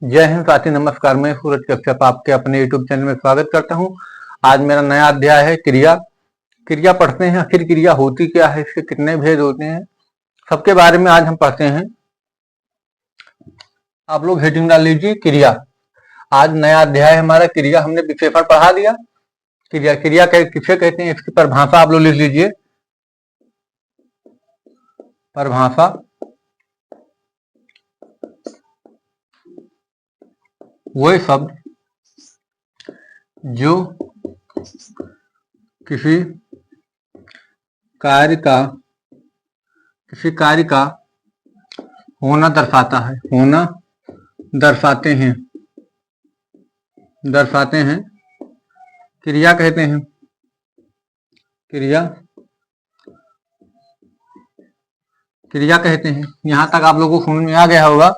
जय हिंद साथी, नमस्कार। मैं सूरज कश्यप आपके अपने यूट्यूब चैनल में स्वागत करता हूं। आज मेरा नया अध्याय है क्रिया। क्रिया पढ़ते हैं, आखिर क्रिया होती क्या है, इसके कितने भेद होते हैं, सबके बारे में आज हम पढ़ते हैं। आप लोग हेडिंग डाल लीजिए क्रिया। आज नया अध्याय हमारा क्रिया। हमने विषय पर पढ़ा दिया क्रिया। क्रिया किसे कहते हैं, इसकी परिभाषा आप लोग लिख लीजिए। परिभाषा वही शब्द जो किसी कार्य का होना दर्शाता है, होना दर्शाते हैं क्रिया कहते हैं। क्रिया कहते हैं। यहां तक आप लोगों को समझ में आ गया होगा।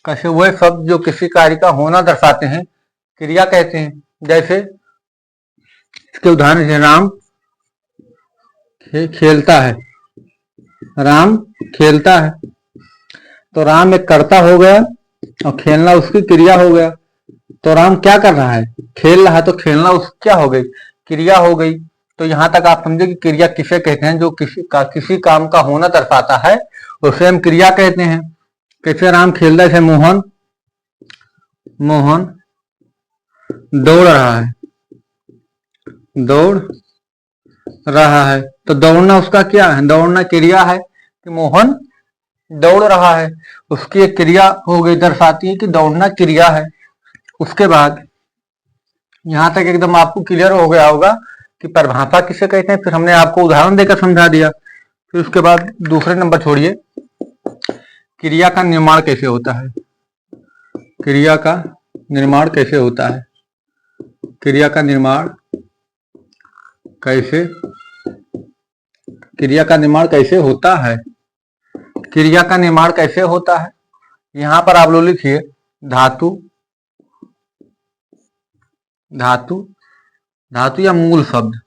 कैसे? वह शब्द जो किसी कार्य का होना दर्शाते हैं क्रिया कहते हैं। जैसे इसके उदाहरण है, राम खेलता है। राम खेलता है तो राम एक कर्ता हो गया और खेलना उसकी क्रिया हो गया। तो राम क्या कर रहा है? खेल रहा है। तो खेलना उस क्या हो गई? क्रिया हो गई। तो यहां तक आप समझे कि क्रिया किसे कहते हैं, जो किसी काम का होना दर्शाता है उसे हम क्रिया कहते हैं। कैसे? राम खेल रहा है। मोहन दौड़ रहा है तो दौड़ना उसका क्या है? दौड़ना क्रिया है कि मोहन दौड़ रहा है, उसकी एक क्रिया हो गई, दर्शाती है कि दौड़ना क्रिया है। उसके बाद यहां तक एकदम आपको क्लियर हो गया होगा कि परिभाषा किसे कहते हैं। फिर हमने आपको उदाहरण देकर समझा दिया। फिर उसके बाद दूसरे नंबर छोड़िए, क्रिया का निर्माण कैसे होता है। क्रिया का निर्माण कैसे होता है? क्रिया का निर्माण कैसे होता है? क्रिया का निर्माण कैसे होता है? यहां पर आप लोग लिखिए धातु या मूल शब्द।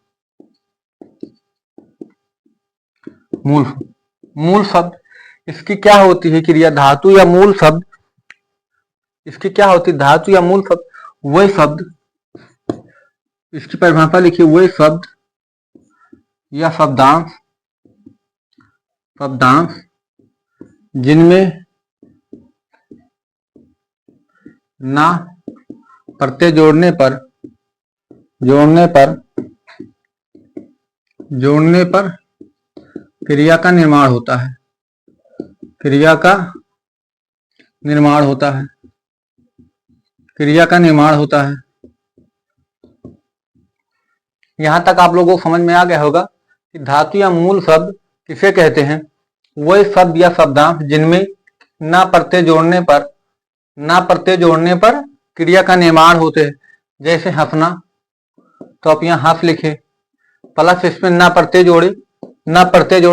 मूल शब्द इसकी क्या होती है? क्रिया धातु या मूल शब्द इसकी क्या होती है? धातु या मूल शब्द वह शब्द, इसकी परिभाषा लिखिए, वह शब्द या शब्दांश जिनमें ना प्रत्यय जोड़ने पर क्रिया का निर्माण होता है। क्रिया का निर्माण होता है। यहां तक आप लोगों को समझ में आ गया होगा कि धातु या मूल शब्द किसे कहते हैं? वह शब्द या शब्दांश जिनमें ना प्रत्यय जोड़ने पर क्रिया का निर्माण होते हैं। जैसे हंसना, तो आप यहाँ हंस लिखे, प्लस इसमें ना प्रत्यय जोड़े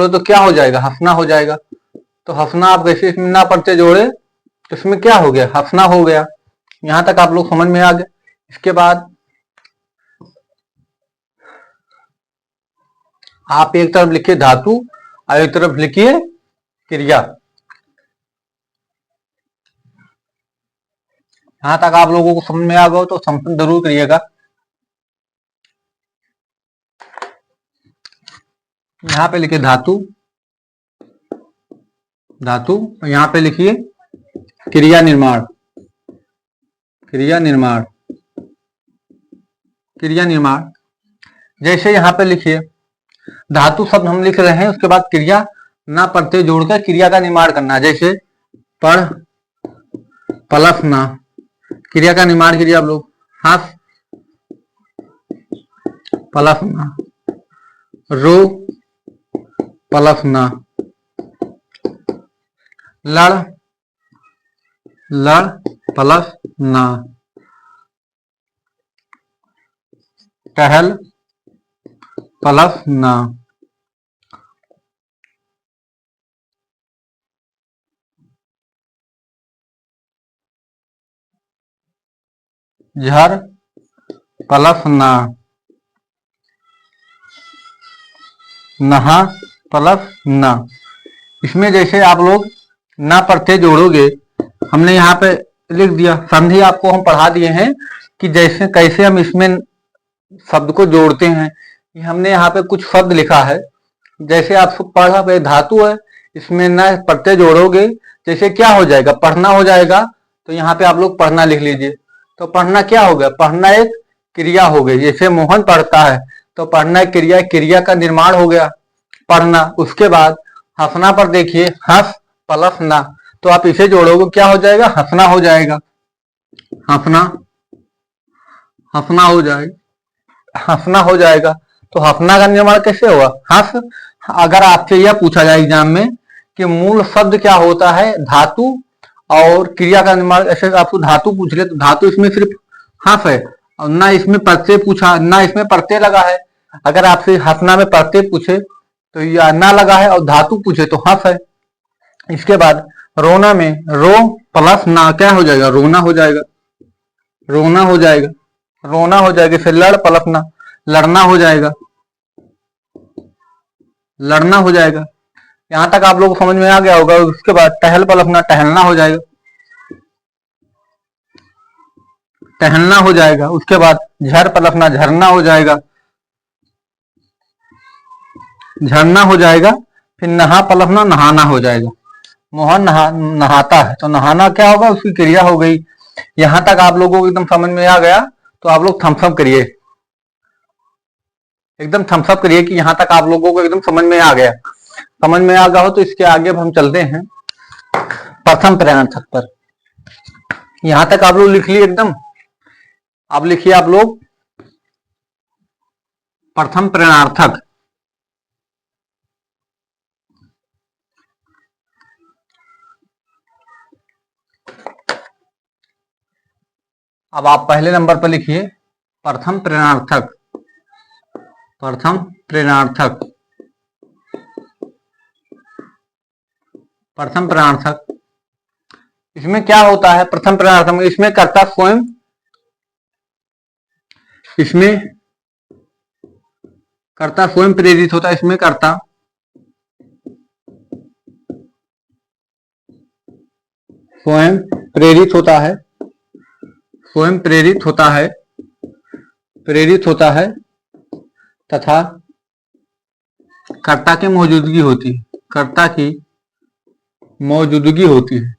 तो क्या हो जाएगा? हंसना हो जाएगा। तो हंसना आप कैसे इसमें ना प्रत्यय जोड़े तो इसमें क्या हो गया? हंसना हो गया। यहां तक आप लोग समझ में आ गए। इसके बाद आप एक तरफ लिखिए धातु और एक तरफ लिखिए क्रिया। यहां तक आप लोगों को समझ में आ गया तो संपर्क जरूर करिएगा। यहां पे लिखिए धातु, यहां पे लिखिए क्रिया निर्माण। जैसे यहां पे लिखिए धातु शब्द हम लिख रहे हैं, उसके बाद क्रिया ना प्रत्यय जोड़कर क्रिया का निर्माण करना। जैसे पढ़ प्लस ना, क्रिया का निर्माण कीजिए आप लोग। हंस प्लस ना, रो प्लस ना, लड़ प्लस ना, टहल प्लस ना, झर प्लस ना, नहा प्लस ना। इसमें जैसे आप लोग ना प्रत्यय जोड़ोगे, हमने यहाँ पे लिख दिया। संधि आपको हम पढ़ा दिए हैं कि जैसे कैसे हम इसमें शब्द को जोड़ते हैं। हमने यहाँ पे कुछ शब्द लिखा है, जैसे आप पढ़ा भाई धातु है, इसमें न प्रत्यय जोड़ोगे जैसे क्या हो जाएगा, पढ़ना हो जाएगा। तो यहाँ पे आप लोग पढ़ना लिख लीजिए। तो पढ़ना क्या हो गया, पढ़ना एक क्रिया हो गई। जैसे मोहन पढ़ता है तो पढ़ना एक क्रिया, क्रिया का निर्माण हो गया पढ़ना। उसके बाद हंसना पर देखिए, हंस प्लस ना, तो आप इसे जोड़ोगे क्या हो जाएगा, हंसना हो जाएगा। हंसना, हंसना हो जाएगा, हंसना हो जाएगा। तो हंसना का निर्माण कैसे हुआ, हंस। अगर आपसे यह पूछा जाए एग्जाम में कि मूल शब्द क्या होता है, धातु और क्रिया का निर्माण, ऐसे आपको धातु पूछ ले तो धातु इसमें सिर्फ हंस है, और ना इसमें प्रत्यय पूछा, ना इसमें प्रत्यय लगा है। अगर आपसे हंसना में प्रत्यय पूछे तो यह ना लगा है, और धातु पूछे तो हंस है। इसके बाद रोना में रो प्लस ना क्या हो जाएगा, रोना हो जाएगा। रोना हो जाएगा, रोना हो जाएगा। फिर लड़ प्लस ना, लड़ना हो जाएगा, लड़ना हो जाएगा। यहां तक आप लोगों को समझ में आ गया होगा। उसके बाद टहल प्लस ना, टहलना हो जाएगा, टहलना हो जाएगा। उसके बाद झर प्लस ना, झरना हो जाएगा, झरना हो जाएगा। फिर नहा प्लस ना, नहाना हो जाएगा। मोहन नहाता है तो नहाना क्या होगा, उसकी क्रिया हो गई। यहां तक आप लोगों को एकदम समझ में आ गया तो आप लोग थम्स अप करिए, एकदम थम्स अप करिए कि यहां तक आप लोगों को एकदम समझ में आ गया। समझ में आ गया हो तो इसके आगे अब हम चलते हैं प्रथम प्रणार्थक पर। यहां तक आप लोग लिख लिए एकदम। अब लिखिए आप लोग प्रथम प्रणार्थक। अब आप पहले नंबर पर लिखिए प्रथम प्रणार्थक, प्रथम प्रणार्थक, प्रथम प्रणार्थक। इसमें क्या होता है प्रथम प्रणार्थक में, इसमें कर्ता स्वयं, इसमें कर्ता स्वयं प्रेरित होता है। इसमें कर्ता स्वयं प्रेरित होता है, स्वयं प्रेरित होता है, प्रेरित होता है, तथा कर्ता की मौजूदगी होती है, कर्ता की मौजूदगी होती है,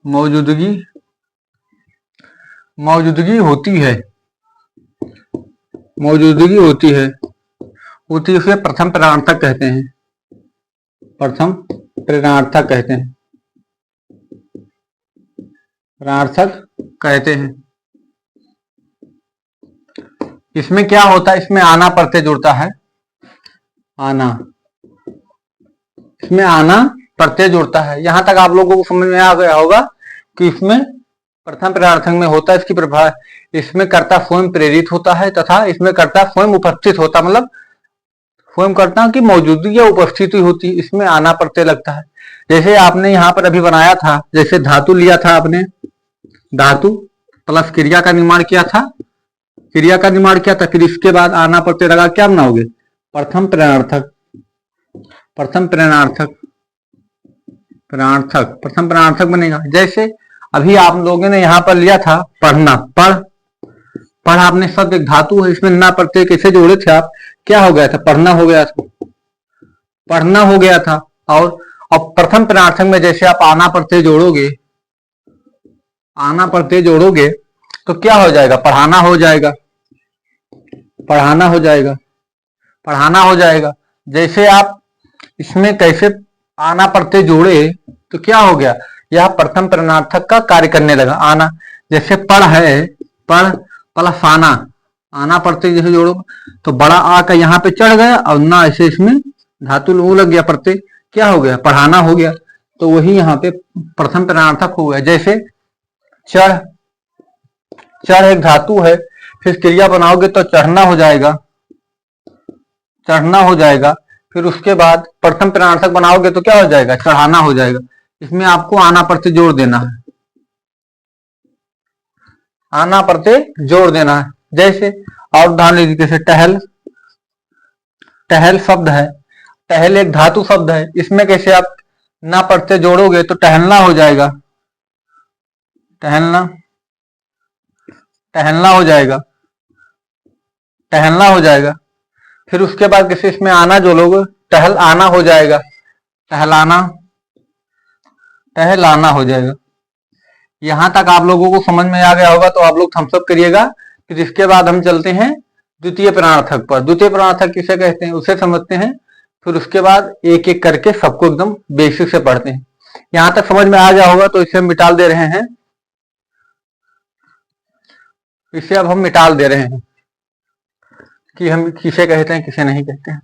मौजूदगी, मौजूदगी होती है, मौजूदगी होती है, होती उसे प्रथम प्रणार्थक कहते हैं, प्रथम प्रणार्थक कहते हैं, प्रणार्थक कहते हैं। इसमें क्या होता है, इसमें आना प्रत्यय जुड़ता है, आना, इसमें आना प्रत्यय जुड़ता है। यहां तक आप लोगों को समझ में आ गया होगा कि इसमें प्रथम प्रणार्थक में होता है इसकी प्रभाव, इसमें कर्ता स्वयं प्रेरित होता है तथा इसमें कर्ता स्वयं उपस्थित होता, मतलब स्वयं कर्ता की मौजूदगी या उपस्थिति होती है। इसमें आना प्रत्यय लगता है। जैसे आपने यहाँ पर अभी बनाया था, जैसे धातु लिया था आपने, धातु प्लस क्रिया का निर्माण किया था, क्रिया का निर्माण किया था, फिर इसके बाद आना प्रत्यय लगा, क्या बनाओगे, प्रथम प्रणार्थक, प्रथम प्रणार्थक, प्रणार्थक, प्रथम प्रणार्थक बनेगा। जैसे अभी आप लोगों ने यहाँ पर लिया था पढ़ना, पढ़, पढ़ आपने शब्द एक धातु है, इसमें ना प्रत्यय कैसे जोड़े थे आप, क्या हो गया था, पढ़ना हो गया था, पढ़ना हो गया था। और अब प्रथम प्रणार्थक में जैसे आप आना प्रत्यय जोड़ोगे, आना प्रत्यय जोड़ोगे तो क्या हो जाएगा, पढ़ाना हो जाएगा, पढ़ाना हो जाएगा, पढ़ाना हो जाएगा। जैसे आप इसमें कैसे आना प्रत्यय जोड़े तो क्या हो गया, यह प्रथम प्रणार्थक का कार्य करने लगा, आना। जैसे पढ़ है, पढ़ प्लस आना, आना प्रत्यय जैसे जोड़ो तो बड़ा आ का यहाँ पे चढ़ गया और ना ऐसे इसमें धातु वो लग गया प्रत्यय, क्या हो गया, पढ़ाना हो गया। तो वही यहाँ पे प्रथम प्रणार्थक हो गया। जैसे चढ़, चढ़ एक धातु है, फिर क्रिया बनाओगे तो चढ़ना हो जाएगा, चढ़ना हो जाएगा। फिर उसके बाद प्रथम प्रणार्थक बनाओगे तो क्या हो जाएगा, चढ़ाना हो जाएगा। इसमें आपको आना प्रत्यय जोड़ देना है, आना प्रत्यय जोड़ देना है। जैसे और उदाहरण लीजिए, जैसे टहल, टहल शब्द है, टहल एक धातु शब्द है, इसमें कैसे आप ना प्रत्यय जोड़ोगे तो टहलना हो जाएगा, टहलना, टहलना हो जाएगा, टहलना हो जाएगा। फिर उसके बाद किसी इसमें आना जोड़ोगे, टहल आना हो जाएगा, टहलाना, टहलाना हो जाएगा। यहां तक आप लोगों को समझ में आ गया होगा तो आप लोग थम्स अप करिएगा। फिर इसके बाद हम चलते हैं द्वितीय प्राणार्थक पर। द्वितीय प्राणार्थक किसे कहते हैं उसे समझते हैं, फिर उसके बाद एक एक करके सबको एकदम बेसिक से पढ़ते हैं। यहां तक समझ में आ गया होगा तो इसे हम मिटा दे रहे हैं, इसे अब हम मिटा दे रहे हैं कि हम किसे कहते हैं किसे नहीं कहते हैं।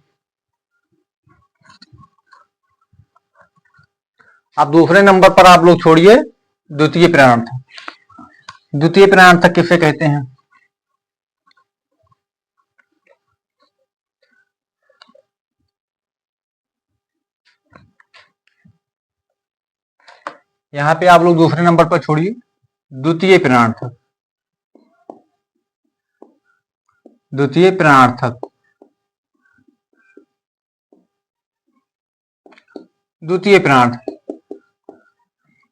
अब दूसरे नंबर पर आप लोग छोड़िए द्वितीय प्राणार्थक। द्वितीय प्राणार्थक किसे कहते हैं? यहां पे आप लोग दूसरे नंबर पर छोड़िए द्वितीय प्राणार्थक। द्वितीय प्राणार्थक, द्वितीय प्राणार्थक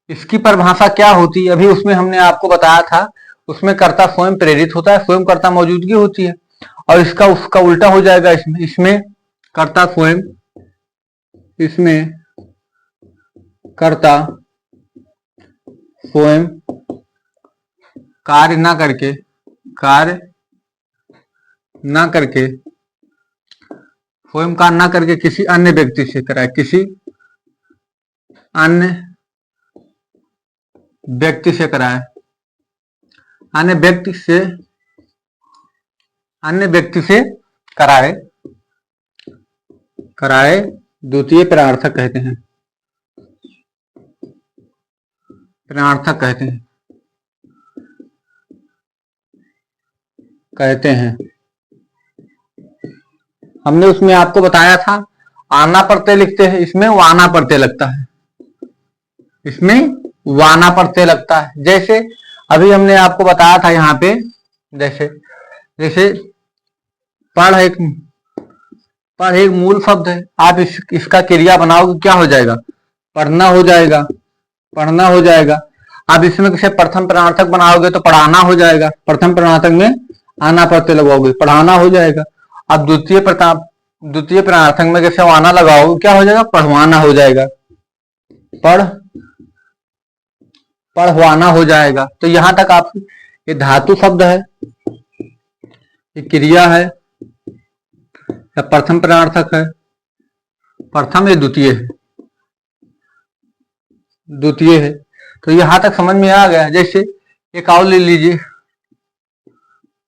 इसकी परिभाषा क्या होती है? अभी उसमें हमने आपको बताया था, उसमें कर्ता स्वयं प्रेरित होता है, स्वयं कर्ता मौजूदगी होती है। और इसका उसका उल्टा हो जाएगा इसमें, इसमें कर्ता स्वयं, इसमें कर्ता स्वयं कार्य ना करके, कार्य ना करके, स्वयं कार्य ना करके किसी अन्य व्यक्ति से कराए, किसी अन्य व्यक्ति से कराए, अन्य व्यक्ति से, अन्य व्यक्ति से कराए, कराए द्वितीय प्राणार्थक कहते हैं, प्राणार्थक कहते हैं, कहते हैं। हमने उसमें आपको बताया था आना प्रत्यय लिखते हैं, इसमें वाना प्रत्यय लगता है, इसमें वाना प्रत्यय लगता है। जैसे अभी हमने आपको बताया था यहाँ पे, जैसे जैसे पढ़ एक, पढ़ एक मूल शब्द है, आप इसका क्रिया बनाओगे क्या हो जाएगा? पढ़ना हो जाएगा, पढ़ना हो जाएगा। आप इसमें किसी प्रथम प्राणार्थक बनाओगे तो पढ़ाना हो जाएगा, प्रथम प्राणार्थक में आना प्रत्यय लगाओगे पढ़ाना हो जाएगा। अब द्वितीय प्राणार्थक में कैसे आना लगाओगे क्या हो जाएगा? पढ़वाना हो जाएगा, पढ़, पढ़वाना हो जाएगा। तो यहां तक आप, ये धातु शब्द है, ये क्रिया है, या प्रथम प्राणार्थक है, प्रथम या द्वितीय है, द्वितीय है। तो यहां तक समझ में आ गया। जैसे एक और ले लीजिए,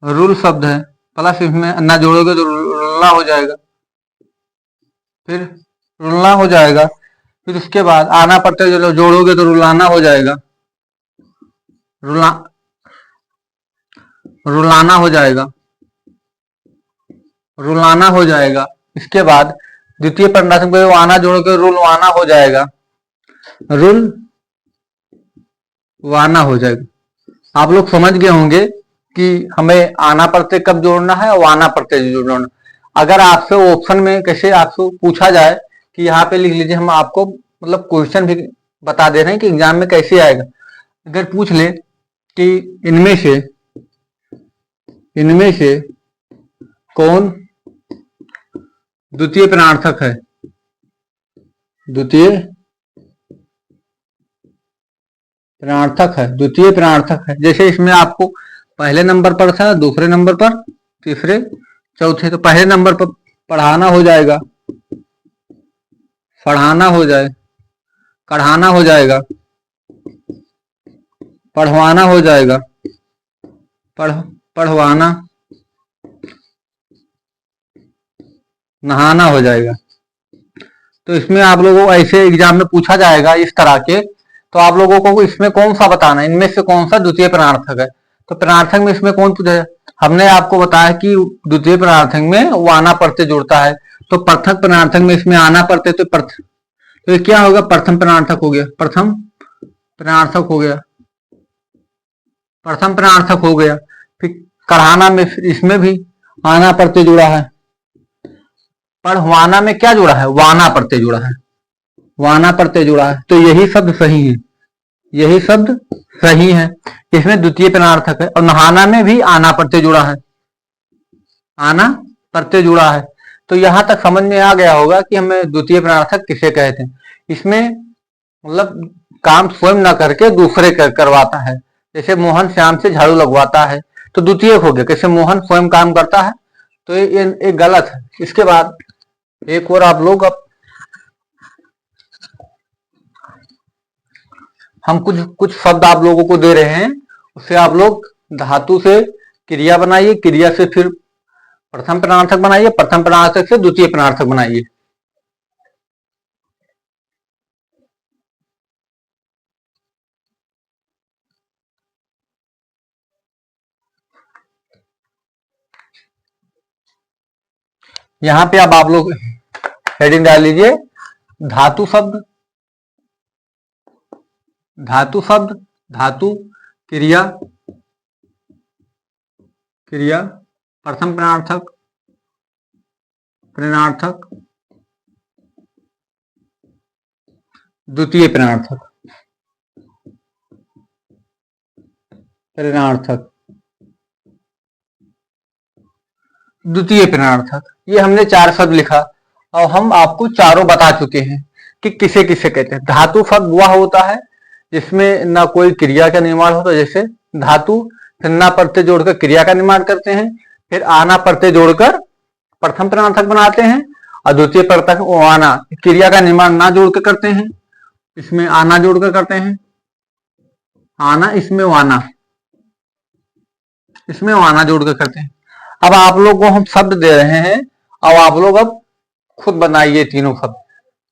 रूल शब्द है, प्लस इसमें ना जोड़ोगे तो रुलना हो जाएगा, फिर रुलना हो जाएगा। फिर उसके बाद आना प्रत्यय जोड़ोगे तो रुलाना हो जाएगा, रुलाना हो जाएगा, रुलाना हो जाएगा। इसके बाद द्वितीय प्राणार्थक में आना जोड़ोगे रुलवाना हो जाएगा, रुल वाना हो जाएगा। आप लोग समझ गए होंगे कि हमें आना प्रत्यय कब जोड़ना है और वाना प्रत्यय जोड़ना। अगर आपसे ऑप्शन में कैसे आपको पूछा जाए कि यहाँ पे लिख लीजिए, हम आपको मतलब क्वेश्चन भी बता दे रहे हैं कि एग्जाम में कैसे आएगा। अगर पूछ ले कि इनमें से कौन द्वितीय प्राणार्थक है, द्वितीय प्राणार्थक है, द्वितीय प्राणार्थक है। जैसे इसमें आपको पहले नंबर पर था, दूसरे नंबर पर, तीसरे, चौथे। तो पहले नंबर पर पढ़ाना हो जाएगा, पढ़ाना हो जाए, कढ़ाना हो जाएगा, पढ़वाना हो जाएगा, पढ़वाना, नहाना हो जाएगा। तो इसमें आप लोगों को ऐसे एग्जाम में पूछा जाएगा इस तरह के, तो आप लोगों को इसमें कौन सा बताना है, इनमें से कौन सा द्वितीय प्राणार्थक है। तो प्राणार्थक में इसमें कौन पूछा है? हमने आपको बताया कि द्वितीय प्राणार्थक में वाना प्रत्यय जुड़ता है, तो प्रथम प्राणार्थक में इसमें आना प्रत्यय, तो ये क्या होगा? प्रथम प्राणार्थक हो गया, प्रथम प्राणार्थक हो गया, प्रथम प्राणार्थक हो गया। फिर कढ़ाना में इसमें भी आना प्रत्यय जुड़ा है, पढ़वाना में क्या जुड़ा है? वाना प्रत्यय जुड़ा है, वाना प्रत्यय जुड़ा है, तो यही शब्द सही है, यही शब्द सही है। इसमें द्वितीय प्रणार्थक है। और नहाना में भी आना प्रत्यय जुड़ा है, आना प्रत्यय जुड़ा है। तो यहां तक समझ में आ गया होगा कि हमें द्वितीय प्रणार्थक किसे कहते हैं। इसमें मतलब काम स्वयं ना करके दूसरे करवाता है। जैसे मोहन श्याम से झाड़ू लगवाता है, तो द्वितीय हो गया। कैसे मोहन स्वयं काम करता है, तो ये गलत है। इसके बाद एक और आप लोग, अब हम कुछ कुछ शब्द आप लोगों को दे रहे हैं, उससे आप लोग धातु से क्रिया बनाइए, क्रिया से फिर प्रथम प्रणार्थक बनाइए, प्रथम प्रणार्थक से द्वितीय प्रणार्थक बनाइए। यहां पे अब आप लोग हेडिंग डाल लीजिए, धातु शब्द, धातु शब्द, धातु, क्रिया, क्रिया, प्रथम प्रणार्थक, प्रणार्थक, द्वितीय प्रणार्थक, प्रणार्थक, द्वितीय प्रणार्थक। ये हमने 4 शब्द लिखा और हम आपको चारों बता चुके हैं कि किसे किसे कहते हैं। धातु शब्द वह होता है जिसमें ना कोई क्रिया का निर्माण होता, जैसे धातु फिर ना प्रत्यय जोड़कर क्रिया का निर्माण करते हैं, फिर आना प्रत्यय जोड़कर प्रथम प्रणार्थक बनाते हैं, और द्वितीय प्रणार्थक आना क्रिया का निर्माण ना जोड़कर करते हैं, इसमें आना जोड़कर करते हैं, आना इसमें वाना, इसमें वाना जोड़कर करते हैं। अब आप लोग को हम शब्द दे रहे हैं, अब आप लोग अब खुद बनाइए तीनों शब्द।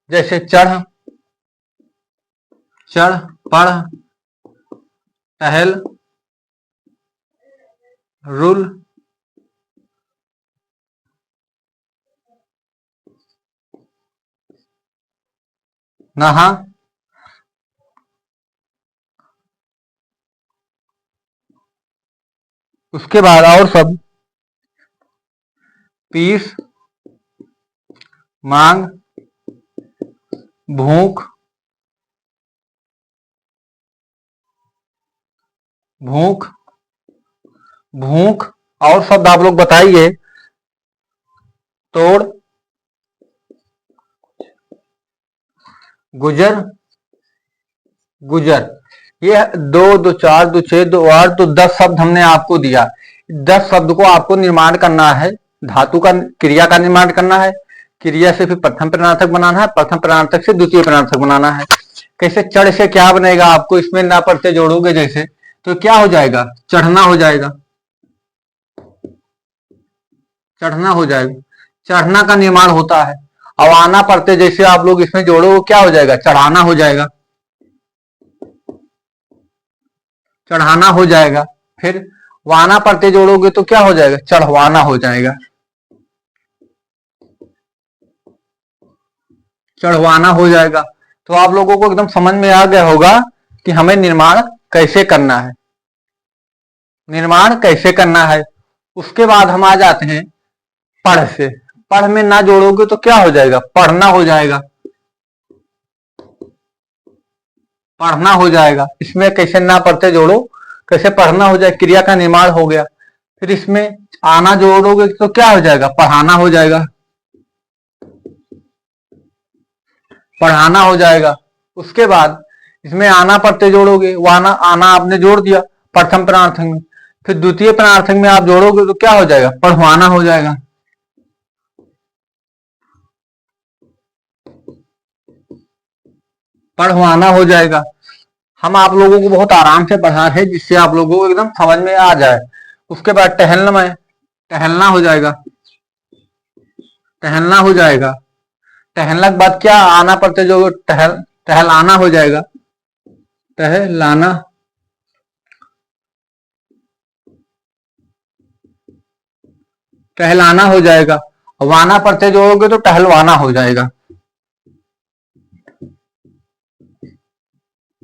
जैसे चढ़, चढ़, पढ़, टहल, रुल, नहा, उसके बाद और शब्द पीस, मांग, भूख, भूख, भूख, और शब्द आप लोग बताइए। तोड़, गुजर, गुजर। ये 2, 2, 4, 2, 6, 2, 8, तो 10 शब्द हमने आपको दिया। 10 शब्द को आपको निर्माण करना है, धातु का क्रिया का निर्माण करना है, क्रिया से फिर प्रथम प्रणार्थक बनाना है, प्रथम प्रणार्थक से द्वितीय प्रणार्थक बनाना है। कैसे चढ़ से क्या बनेगा, आपको इसमें ना प्रत्यय जोड़ोगे जैसे, तो क्या हो जाएगा, चढ़ना हो जाएगा, चढ़ना हो जाएगा, चढ़ना का निर्माण होता है। अब आना प्रत्यय जैसे आप लोग इसमें जोड़ो, क्या हो जाएगा, चढ़ाना हो जाएगा, चढ़ाना हो जाएगा। फिर वाना प्रत्यय जोड़ोगे तो क्या हो जाएगा, चढ़वाना हो जाएगा, चढ़वाना हो जाएगा। तो आप लोगों को एकदम समझ में आ गया होगा कि हमें निर्माण कैसे करना है, निर्माण कैसे करना है। उसके बाद हम आ जाते हैं पढ़ से। पढ़ में ना जोड़ोगे तो क्या हो जाएगा, पढ़ना हो जाएगा, पढ़ना हो जाएगा। इसमें कैसे ना प्रत्यय जोड़ो, कैसे पढ़ना हो जाए, क्रिया का निर्माण हो गया। फिर इसमें आना जोड़ोगे तो क्या हो जाएगा, पढ़ाना हो जाएगा, पढ़ाना हो जाएगा। उसके बाद इसमें आना प्रत्यय जोड़ोगे, वाना आना आपने जोड़ दिया प्रथम प्रणार्थक में, फिर द्वितीय प्रणार्थक में आप जोड़ोगे तो क्या हो जाएगा, पढ़वाना हो जाएगा, पढ़वाना हो जाएगा। हम आप लोगों को बहुत आराम से पढ़ा रहे हैं जिससे आप लोगों को एकदम समझ में आ जाए। उसके बाद टहलना में, टहलना हो जाएगा, टहलना हो जाएगा। टहलना के बाद क्या आना प्रत्यय जो टहल, टहलाना हो जाएगा, टहलाना, टहलाना हो जाएगा। वाना प्रत्यय जोड़ोगे तो टहलवाना हो जाएगा,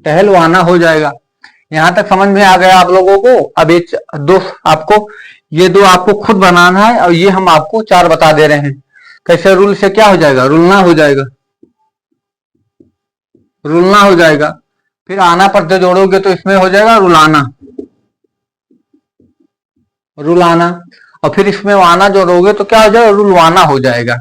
टहलवाना हो जाएगा। यहां तक समझ में आ गया आप लोगों को। अब ये दो आपको, ये दो आपको खुद बनाना है, और ये हम आपको 4 बता दे रहे हैं। कैसे, रूल से क्या हो जाएगा, रुलना हो जाएगा, रुलना हो जाएगा। फिर आना प्रत्यय जोड़ोगे तो इसमें हो जाएगा रुलाना, रुलाना। और फिर इसमें वाना जोड़ोगे तो क्या हो जाएगा, रुलवाना हो जाएगा।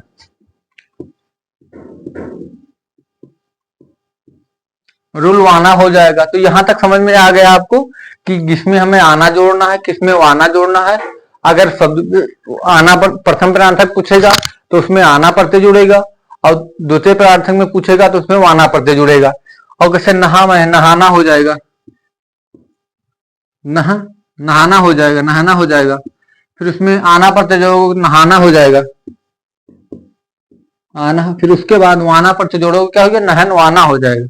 रुलवाना हो जाएगा। तो यहां तक समझ में आ गया आपको कि जिसमें हमें आना जोड़ना है, किसमें वाना जोड़ना है। अगर शब्द आना पर प्रथम प्रार्थक पूछेगा तो उसमें आना प्रत्यय जुड़ेगा, और द्वितीय प्रार्थक में पूछेगा तो उसमें वाना प्रत्यय जुड़ेगा। और कैसे नहा में नहाना हो जाएगा, नहा नहाना हो जाएगा, नहाना हो जाएगा। फिर उसमें आना प्रत्यय जोड़ोगे नहाना हो जाएगा, आना। फिर उसके बाद वाना प्रत्यय जोड़ोगे क्या हो गया, नहन वाना हो जाएगा,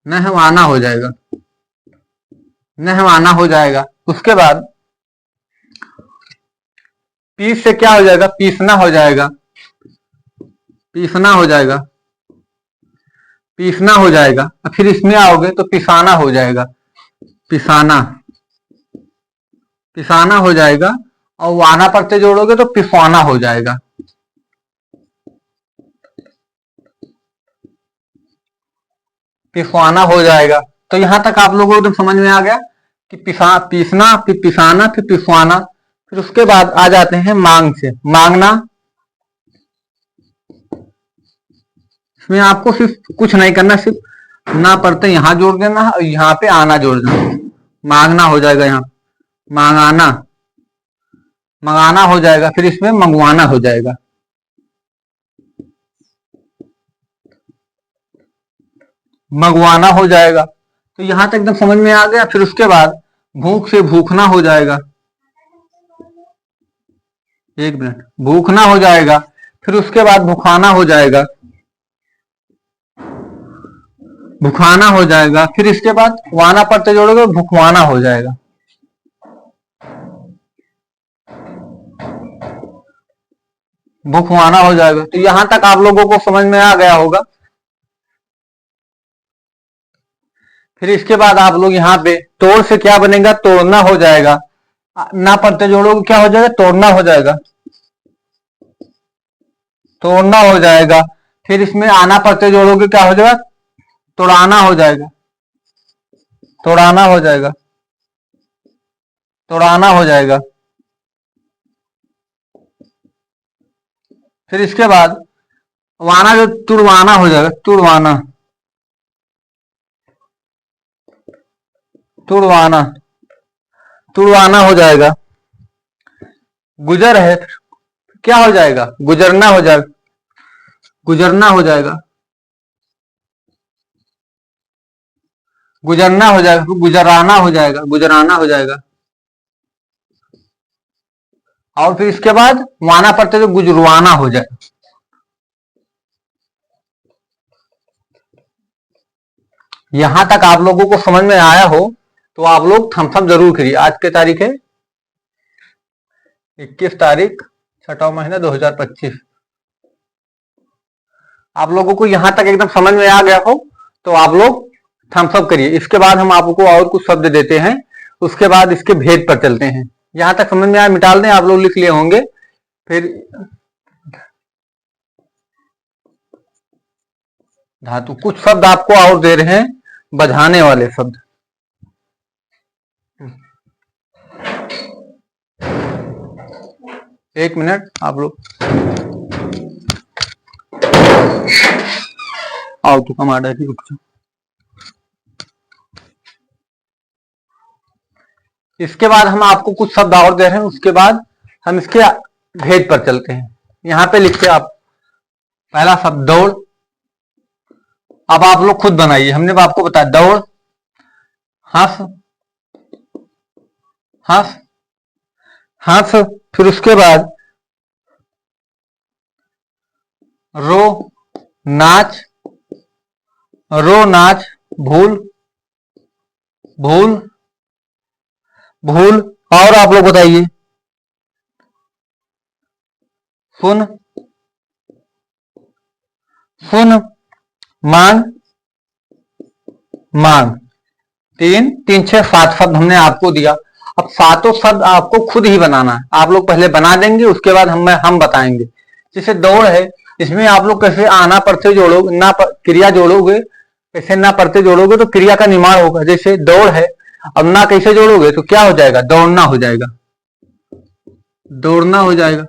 नहवाना हो जाएगा, नहवाना हो जाएगा। उसके बाद पीस से क्या हो जाएगा, पीसना हो जाएगा, पीसना हो जाएगा, पीसना हो जाएगा। फिर इसमें आओगे तो पिसाना हो जाएगा, पिसाना, पिसाना हो जाएगा। और वाना प्रत्यय जोड़ोगे तो पिसवाना हो जाएगा, पिसवाना हो जाएगा। तो यहां तक आप लोगों को समझ में आ गया कि पीसना, फिर पिसाना, फिर पिसवाना। फिर उसके बाद आ जाते हैं मांग से, मांगना। इसमें आपको सिर्फ कुछ नहीं करना, सिर्फ ना पढ़ते यहां जोड़ देना और यहाँ पे आना जोड़ देना, मांगना हो जाएगा, यहाँ मांगाना, मंगाना हो जाएगा। फिर इसमें मंगवाना हो जाएगा, मंगवाना हो जाएगा। तो यहां तक एकदम समझ में आ गया। फिर उसके बाद भूख से भूखना हो जाएगा, एक मिनट, भूखना हो जाएगा। फिर उसके बाद भुखाना हो जाएगा, भुखाना हो जाएगा। फिर इसके बाद वाना प्रत्यय जोड़ोगे भुखवाना हो जाएगा, भुखवाना हो जाएगा। तो यहां तक आप लोगों को समझ में आ गया होगा। फिर इसके बाद आप लोग यहाँ पे तोड़ से क्या बनेगा, तोड़ना हो जाएगा। ना प्रत्यय जोड़ोगे क्या हो जाएगा, तोड़ना हो जाएगा, तोड़ना हो जाएगा। फिर इसमें आना प्रत्यय जोड़ोगे क्या हो जाएगा, तोड़ाना हो जाएगा, तोड़ाना हो जाएगा, तोड़ाना हो जाएगा। फिर इसके बाद वाना जो तुड़वाना हो जाएगा, तुड़वाना, तुड़वाना, तुड़वाना हो जाएगा। गुजर है, क्या हो जाएगा, गुजरना हो जाएगा, गुजरना हो जाएगा, गुजरना हो जाएगा। गुजराना हो जाएगा, गुजराना हो जाएगा। और फिर इसके बाद वाना प्रत्यय जो गुजरवाना हो जाएगा। यहां तक आप लोगों को समझ में आया हो तो आप लोग थम्स अप जरूर करिए। आज की तारीख है 21 तारीख 6वां महीना 2025। आप लोगों को यहां तक एकदम समझ में आ गया हो तो आप लोग थम्स अप करिए। इसके बाद हम आपको और कुछ शब्द देते हैं, उसके बाद इसके भेद पर चलते हैं। यहां तक समझ में आया, मिटाल दें, आप लोग लिख लिए होंगे। फिर धातु, कुछ शब्द आपको और दे रहे हैं, बझाने वाले शब्द। एक मिनट आप लोग आओ, तो कम आडा रुक जाओ। इसके बाद हम आपको कुछ शब्द और दे रहे हैं, उसके बाद हम इसके भेद पर चलते हैं। यहां पे लिखते आप पहला शब्द दौड़। अब आप लोग खुद बनाइए, हमने आपको बताया दौड़, हंस, हंस, हंस। फिर उसके बाद रो, नाच, रो, नाच, भूल, भूल, भूल। और आप लोग बताइए, सुन, सुन, मांग, मांग। तीन तीन छह 7 शब्द हमने आपको दिया। अब सातों शब्द आपको खुद ही बनाना है। आप लोग पहले बना देंगे, उसके बाद हम बताएंगे। जैसे दौड़ है, इसमें आप लोग कैसे आना प्रत्यय जोड़ोगे, क्रिया जोड़ोगे, कैसे ना प्रत्यय जोड़ोगे तो क्रिया का निर्माण होगा। जैसे दौड़ है, अब ना कैसे जोड़ोगे तो क्या हो जाएगा, दौड़ना हो जाएगा, दौड़ना हो जाएगा।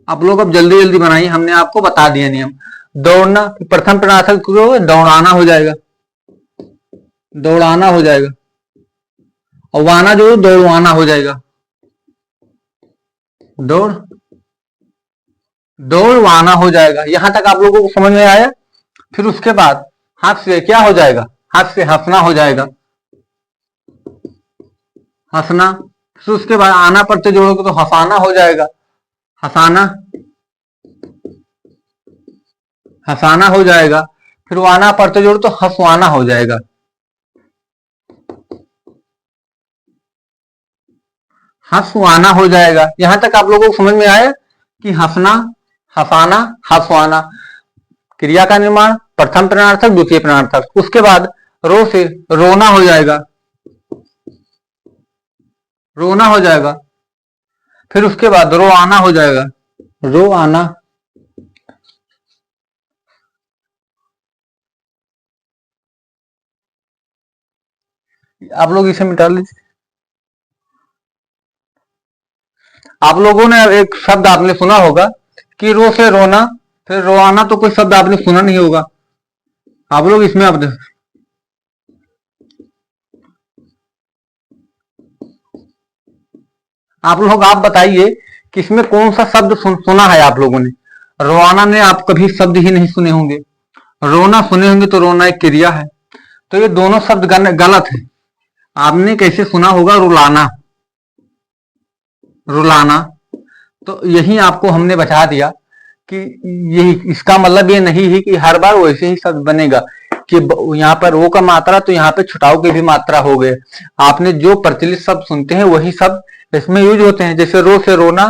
आप लोग अब जल्दी जल्दी बनाइए, हमने आपको बता दिया नियम। दौड़ना, प्रथम प्रणार्थक को दौड़ाना हो जाएगा, दौड़ाना हो जाएगा, और वाना जो दौड़वाना हो जाएगा, दौड़ दौड़वाना हो जाएगा। यहां तक आप लोगों को समझ में आया। फिर उसके बाद हाथ से क्या हो जाएगा, हाथ से हंसना हो जाएगा, हंसना। फिर उसके बाद आना प्रत्यय जोड़ोगे तो हंसाना हो जाएगा, हंसाना, हंसाना हो जाएगा। फिर वाना प्रत्यय जोड़ो तो हंसवाना हो जाएगा, हंसवाना हो जाएगा। यहां तक आप लोगों को समझ में आया कि हंसना, हंसाना, हंसवाना, क्रिया का निर्माण, प्रथम प्रणार्थक, द्वितीय प्रणार्थक। उसके बाद रो से रोना हो जाएगा, रोना हो जाएगा। फिर उसके बाद रो आना हो जाएगा, रो आना। आप लोग इसे मिटा लीजिए। आप लोगों ने एक शब्द आपने सुना होगा कि रो से रोना, फिर रोआना, तो कोई शब्द आपने सुना नहीं होगा। आप लोग इसमें आप बताइए कि इसमें कौन सा शब्द सुना है आप लोगों ने। रोआना ने आप कभी शब्द ही नहीं सुने होंगे, रोना सुने होंगे, तो रोना एक क्रिया है। तो ये दोनों शब्द गलत है। आपने कैसे सुना होगा रुलाना, रुलाना। तो यही आपको हमने बता दिया कि ये इसका मतलब ये नहीं है कि हर बार वैसे ही शब्द बनेगा कि यहाँ पर रो का मात्रा तो यहाँ पे छुटाव की भी मात्रा हो गए। आपने जो प्रचलित शब्द सुनते हैं वही शब्द इसमें यूज होते हैं। जैसे रो से रोना,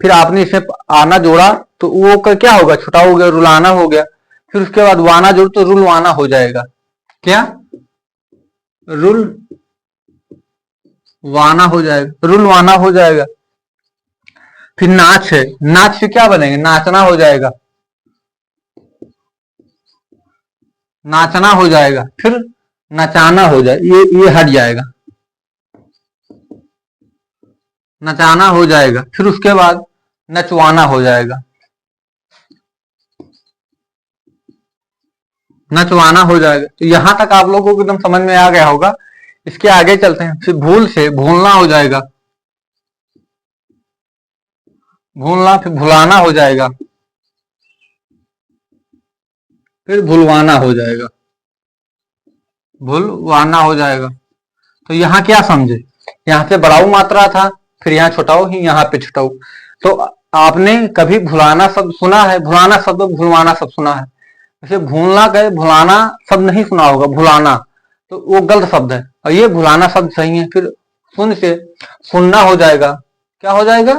फिर आपने इसमें आना जोड़ा तो वो का क्या होगा, छुटाव हो गया, रुलाना हो गया। फिर उसके बाद वाना जोड़ तो रुलवाना हो जाएगा। क्या, रुल वाना हो जाएगा, रुलवाना हो जाएगा। फिर नाच है, नाच से क्या बनेगा, नाचना हो जाएगा, नाचना हो जाएगा। फिर नचाना हो जाए, ये हट जाएगा, नचाना हो जाएगा। फिर उसके बाद नचवाना हो जाएगा, नचवाना हो जाएगा। तो यहां तक आप लोगों को एकदम समझ में आ गया होगा। इसके आगे चलते हैं। फिर भूल से भूलना हो जाएगा, भूलना, फिर भुलाना हो जाएगा, फिर भूलवाना हो जाएगा, भूलवाना हो जाएगा। तो यहाँ क्या समझे, यहाँ पे बढ़ाऊ मात्रा था, फिर यहाँ छुटाऊ, ही यहाँ पे छुटाऊ। तो आपने कभी भुलाना शब्द सुना है, भुलाना शब्द, भुलवाना शब्द सुना है। जैसे भूलना कहे, भुलाना शब्द नहीं सुना होगा, भुलाना तो वो गलत शब्द है, और ये भुलाना शब्द सही है। फिर सुन से सुनना हो जाएगा, क्या हो जाएगा,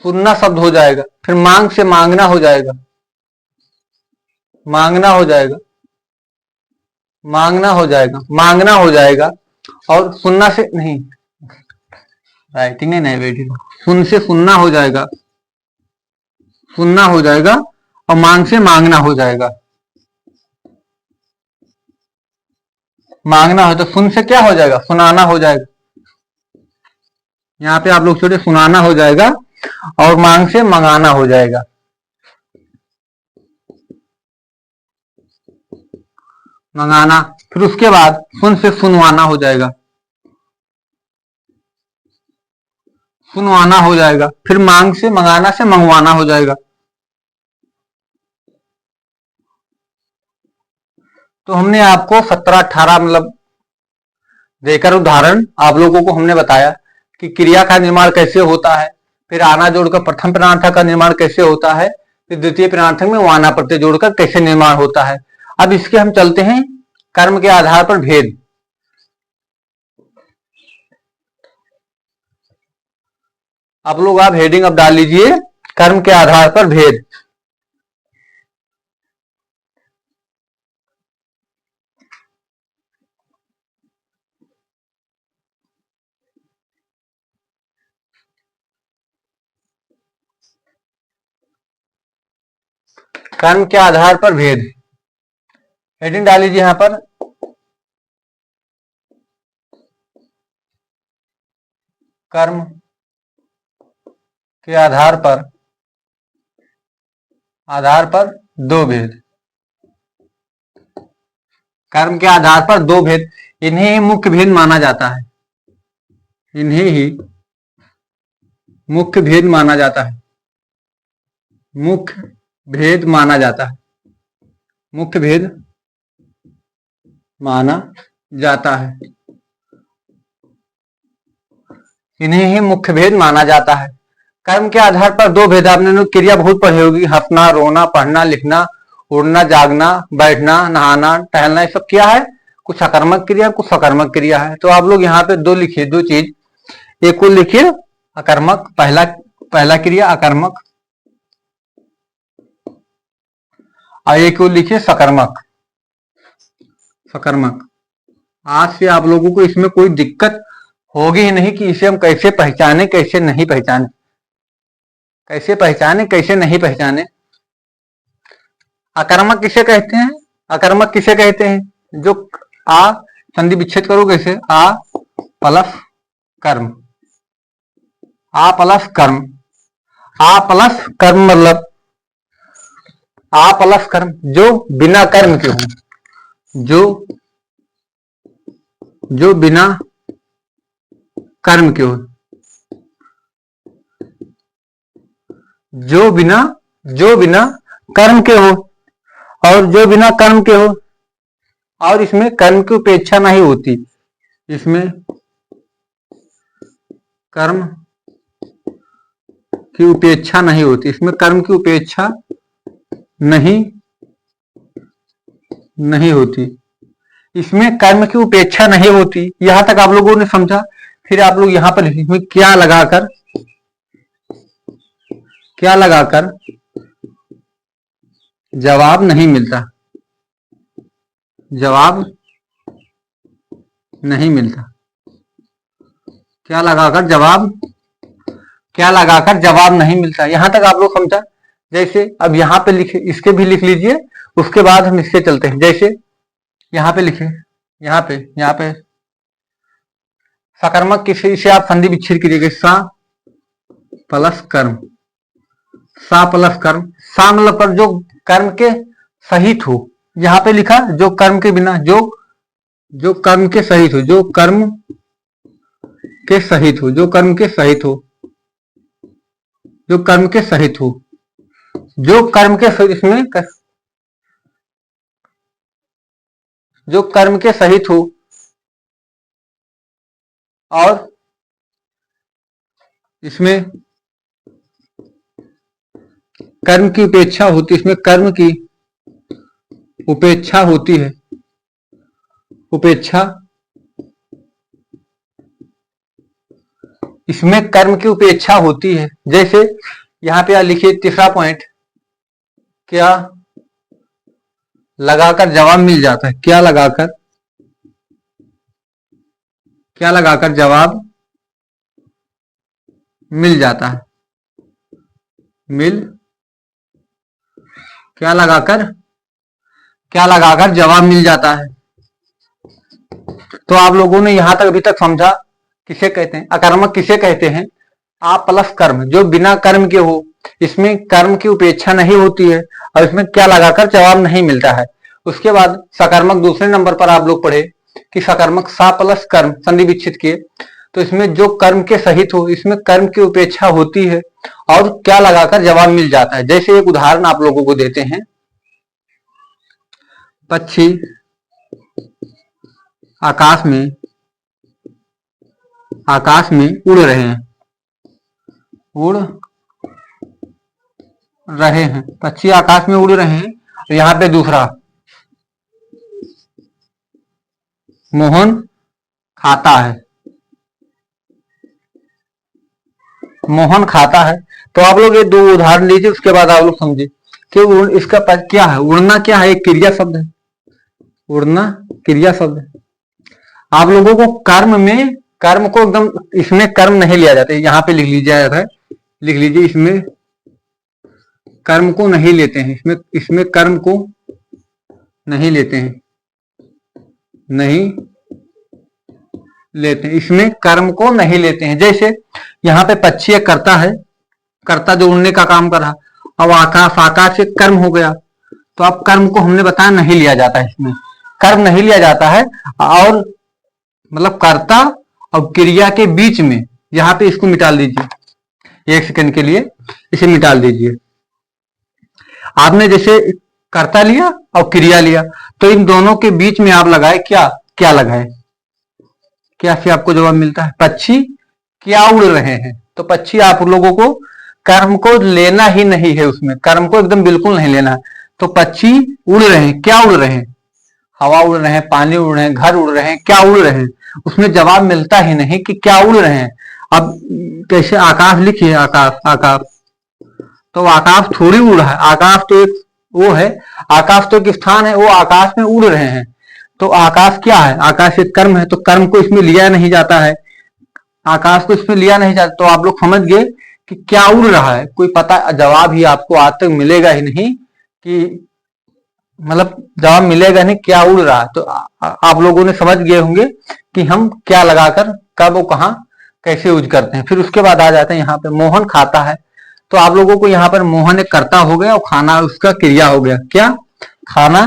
सुनना शब्द हो जाएगा। फिर मांग से मांगना हो जाएगा, मांगना हो जाएगा, मांगना हो जाएगा, मांगना हो जाएगा। और सुनना से नहीं, राइटिंग है नहीं बेटी, सुन से सुनना हो जाएगा, सुनना हो जाएगा। और मांग से मांगना हो जाएगा, मांगना हो तो सुन से क्या हो जाएगा, सुनाना हो जाएगा। यहाँ पे आप लोग छोटे, सुनाना हो जाएगा, और मांग से मंगाना हो जाएगा, मंगाना। फिर उसके बाद सुन से सुनवाना हो जाएगा, सुनवाना हो जाएगा। फिर मांग से मंगाना से मंगवाना हो जाएगा। तो हमने आपको 17-18 मतलब देकर उदाहरण आप लोगों को हमने बताया कि क्रिया का निर्माण कैसे होता है, फिर आना जोड़कर प्रथम प्रणार्थक का निर्माण कैसे होता है, फिर द्वितीय प्रणार्थक में वाना प्रत्यय जोड़कर कैसे निर्माण होता है। अब इसके हम चलते हैं कर्म के आधार पर भेद। आप हेडिंग अब डाल लीजिए, कर्म के आधार पर भेद। कर्म के आधार पर भेद। हेडिंग डाल लीजिए यहां पर, कर्म के आधार पर दो भेद। कर्म के आधार पर दो भेद, इन्हें ही मुख्य भेद माना जाता है। इन्हें ही मुख्य भेद माना जाता है। मुख्य भेद माना जाता है। मुख्य भेद माना जाता है। इन्हें ही मुख्य भेद माना जाता है। कर्म के आधार पर दो भेद, आपने क्रिया बहुत पढ़ी होगी, हंसना, रोना, पढ़ना, लिखना, उड़ना, जागना, बैठना, नहाना, टहलना, ये सब क्या है? कुछ अकर्मक क्रिया, कुछ सकर्मक क्रिया है। तो आप लोग यहाँ पे दो लिखिए, दो चीज, एक को लिखिए अकर्मक, पहला क्रिया अकर्मक, और एक को लिखिए सकर्मक। सकर्मक। आज से आप लोगों को इसमें कोई दिक्कत होगी ही नहीं कि इसे हम कैसे पहचाने, कैसे नहीं पहचाने, कैसे पहचाने, कैसे नहीं पहचाने। अकर्मक किसे कहते हैं? अकर्मक किसे कहते हैं? जो आ संधि विच्छेद करो कैसे, आ प्लस कर्म, आ प्लस कर्म, आ प्लस कर्म मतलब आ प्लस कर्म, जो बिना कर्म के हो, जो बिना कर्म के हो, जो बिना कर्म के हो, और जो बिना कर्म के हो, और इसमें कर्म की उपेक्षा नहीं होती। इसमें कर्म की उपेक्षा नहीं होती। इसमें कर्म की उपेक्षा नहीं होती। इसमें कर्म की उपेक्षा नहीं होती। यहां तक आप लोगों ने समझा। फिर आप लोग यहां पर इसमें क्या लगाकर जवाब नहीं मिलता, जवाब नहीं मिलता। क्या लगाकर जवाब नहीं मिलता। यहां तक आप लोग समझा। जैसे अब यहां पे लिखे, इसके भी लिख लीजिए, उसके बाद हम इसके चलते हैं। जैसे यहां पे लिखे, यहां पे सकर्मक किसी से आप संधि विच्छेद कीजिएगा, सा प्लस कर्म, सा प्लस कर्म। सा मतलब पर जो कर्म के सहित हो। यहां पे लिखा जो कर्म के बिना, जो कर्म के सहित हो, जो कर्म के सहित हो, जो कर्म के सहित हो, जो कर्म के सहित हो, जो कर्म के सहित, इसमें जो कर्म के सहित हो और इसमें कर्म की उपेक्षा होती, इसमें कर्म की उपेक्षा होती है। उपेक्षा, इसमें कर्म की उपेक्षा होती है। जैसे यहां पे लिखिए तीसरा पॉइंट, क्या लगाकर जवाब मिल जाता है। क्या लगाकर जवाब मिल जाता है। क्या लगाकर जवाब मिल जाता है। तो आप लोगों ने यहां तक अभी तक समझा किसे कहते हैं अकर्मक, किसे कहते हैं आप प्लस कर्म, जो बिना कर्म के हो, इसमें कर्म की उपेक्षा नहीं होती है और इसमें क्या लगाकर जवाब नहीं मिलता है। उसके बाद सकर्मक दूसरे नंबर पर आप लोग पढ़े कि सकर्मक सा प्लस कर्म संधि विच्छेद किए, तो इसमें जो कर्म के सहित हो, इसमें कर्म की उपेक्षा होती है और क्या लगाकर जवाब मिल जाता है। जैसे एक उदाहरण आप लोगों को देते हैं, पक्षी आकाश में उड़ रहे हैं, पक्षी आकाश में उड़ रहे हैं। तो यहां पे दूसरा, मोहन खाता है, मोहन खाता है। तो आप लोग ये दो उदाहरण लीजिए, उसके बाद आप लोग समझिए कि इसका क्या है। उड़ना क्या है? एक क्रिया शब्द है। उड़ना क्रिया शब्द है। आप लोगों को कर्म को एकदम इसमें कर्म नहीं लिया जाता। यहाँ पे लिख लीजिए, इसमें कर्म को नहीं लेते हैं, इसमें इसमें कर्म को नहीं लेते हैं, नहीं लेते हैं, इसमें कर्म को नहीं लेते हैं। जैसे यहाँ पे पक्षी एक कर्ता है, कर्ता जो उड़ने का काम कर रहा, अब आकाश, आकाश एक कर्म हो गया, तो अब कर्म को हमने बताया नहीं लिया जाता है, इसमें कर्म नहीं लिया जाता है। और मतलब कर्ता और क्रिया के बीच में, यहाँ पे इसको मिटा दीजिए, एक सेकंड के लिए इसे मिटा दीजिए। आपने जैसे कर्ता लिया और क्रिया लिया, तो इन दोनों के बीच में आप लगाए क्या, क्या लगाए, क्या से आपको जवाब मिलता है, पक्षी क्या उड़ रहे हैं। तो पक्षी आप लोगों को कर्म को लेना ही नहीं है, उसमें कर्म को एकदम बिल्कुल नहीं लेना है। तो पक्षी उड़ रहे हैं, क्या उड़ रहे हैं, हवा उड़ रहे हैं, पानी उड़ रहे हैं, घर उड़ रहे हैं, क्या उड़ रहे हैं, उसमें जवाब मिलता ही नहीं कि क्या उड़ रहे हैं। अब कैसे आकाश लिखिए, आकाश, आकाश, तो आकाश थोड़ी उड़ रहा है, आकाश तो एक वो है, आकाश तो एक स्थान है, वो आकाश में उड़ रहे हैं। तो आकाश क्या है, आकाश एक कर्म है, तो कर्म को इसमें लिया नहीं जाता है, आकाश को इसमें लिया नहीं जाता। तो आप लोग समझ गए कि क्या उड़ रहा है, कोई पता जवाब ही आपको आज तक मिलेगा ही नहीं कि मतलब जवाब मिलेगा नहीं क्या उड़ रहा है। तो आप लोगों ने समझ गए होंगे कि हम क्या लगाकर कब और कहा कैसे यूज करते हैं। फिर उसके बाद आ जाते हैं यहाँ पे मोहन खाता है, तो आप लोगों को यहाँ पर मोहन एक कर्ता हो गया और खाना उसका क्रिया हो गया, क्या, खाना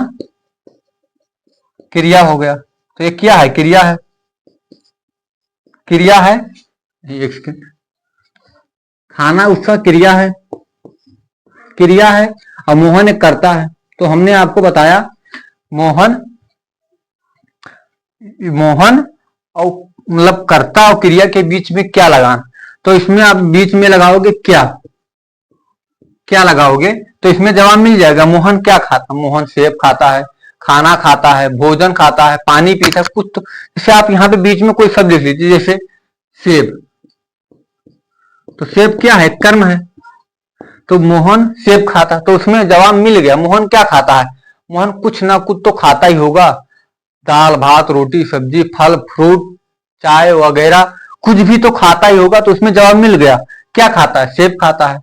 क्रिया हो गया। तो ये क्या है, क्रिया है, क्रिया है, एक सेकंड, खाना उसका क्रिया है, क्रिया है, और मोहन एक कर्ता है। तो हमने आपको बताया मोहन, मोहन और मतलब कर्ता और क्रिया के बीच में क्या लगाना, तो इसमें आप बीच में लगाओगे क्या, क्या लगाओगे, तो इसमें जवाब मिल जाएगा। मोहन क्या खाता, मोहन सेब खाता है, खाना खाता है, भोजन खाता है, पानी पीता है, कुछ तो जैसे आप यहाँ पे बीच में कोई शब्द लिख लीजिए, जैसे सेब, तो सेब क्या है, कर्म है, तो मोहन सेब खाता, तो उसमें जवाब मिल गया। मोहन क्या खाता है, मोहन कुछ ना कुछ तो खाता ही होगा, दाल भात रोटी सब्जी फल फ्रूट चाय वगैरह कुछ भी तो खाता ही होगा, तो उसमें जवाब मिल गया। क्या खाता है, सेब खाता है,